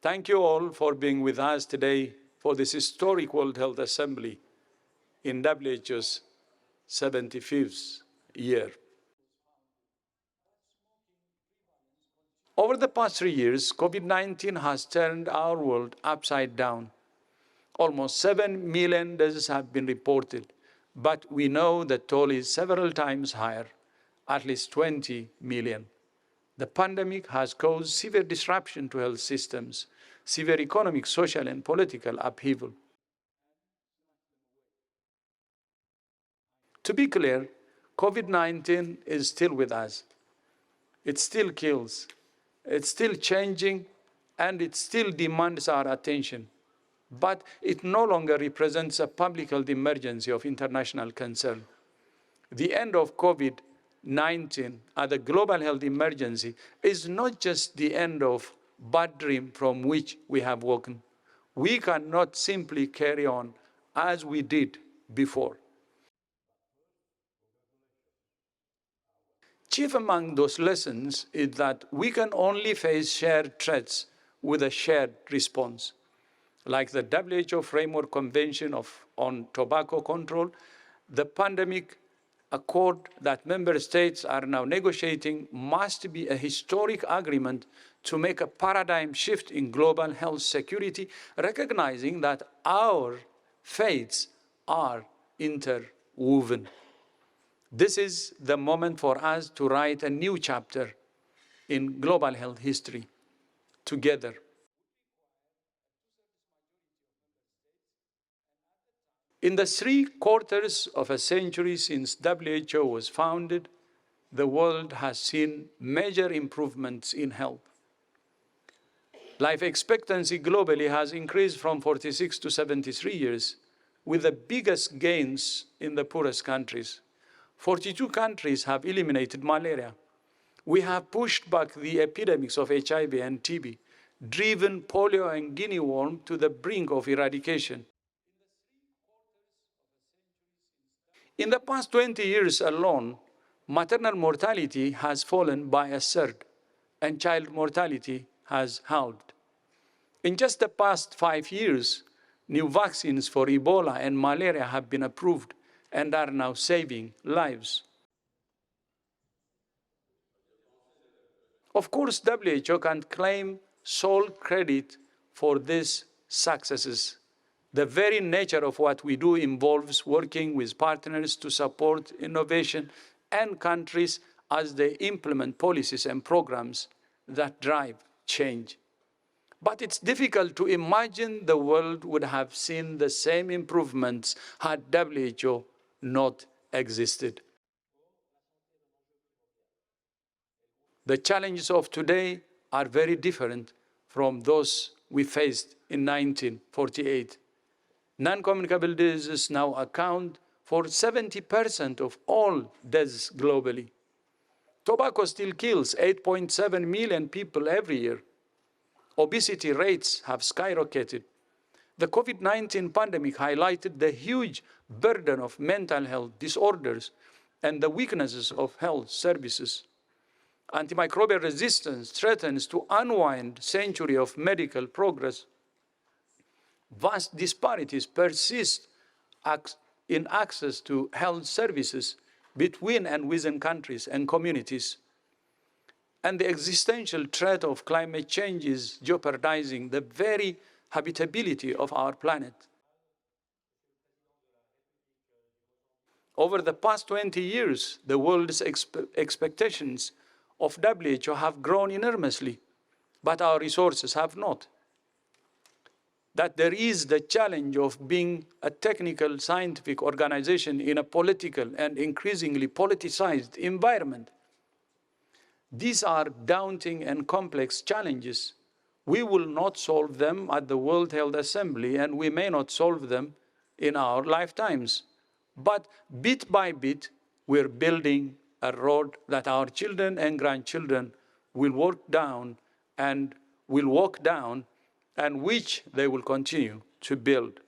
Thank you all for being with us today for this historic World Health Assembly in WHO's 75th year. Over the past 3 years, COVID-19 has turned our world upside down. Almost 7 million deaths have been reported, but we know the toll is several times higher, at least 20 million. The pandemic has caused severe disruption to health systems, severe economic, social, and political upheaval. To be clear, COVID-19 is still with us. It still kills. It's still changing, and it still demands our attention. But it no longer represents a public health emergency of international concern. The end of COVID-19 as a global health emergency is not just the end of a bad dream from which we have woken. We cannot simply carry on as we did before. Chief among those lessons is that we can only face shared threats with a shared response. Like the WHO Framework Convention on Tobacco Control, the pandemic accord that member states are now negotiating must be a historic agreement to make a paradigm shift in global health security, recognizing that our fates are interwoven. This is the moment for us to write a new chapter in global health history together. In the 3/4 of a century since WHO was founded, the world has seen major improvements in health. Life expectancy globally has increased from 46 to 73 years, with the biggest gains in the poorest countries. 42 countries have eliminated malaria. We have pushed back the epidemics of HIV and TB, driven polio and guinea worm to the brink of eradication. In the past 20 years alone, maternal mortality has fallen by a third, and child mortality has halved. In just the past 5 years, new vaccines for Ebola and malaria have been approved and are now saving lives. Of course, WHO can't claim sole credit for these successes. The very nature of what we do involves working with partners to support innovation and countries as they implement policies and programs that drive change. But it's difficult to imagine the world would have seen the same improvements had WHO not existed. The challenges of today are very different from those we faced in 1948. Non-communicable diseases now account for 70% of all deaths globally. Tobacco still kills 8.7 million people every year. Obesity rates have skyrocketed. The COVID-19 pandemic highlighted the huge burden of mental health disorders and the weaknesses of health services. Antimicrobial resistance threatens to unwind centuries of medical progress. Vast disparities persist in access to health services between and within countries and communities. And the existential threat of climate change is jeopardizing the very habitability of our planet. Over the past 20 years, the world's expectations of WHO have grown enormously, but our resources have not. That there is the challenge of being a technical scientific organization in a political and increasingly politicized environment. These are daunting and complex challenges. We will not solve them at the World Health Assembly, and we may not solve them in our lifetimes. But bit by bit, we're building a road that our children and grandchildren will walk down, and which they will continue to build.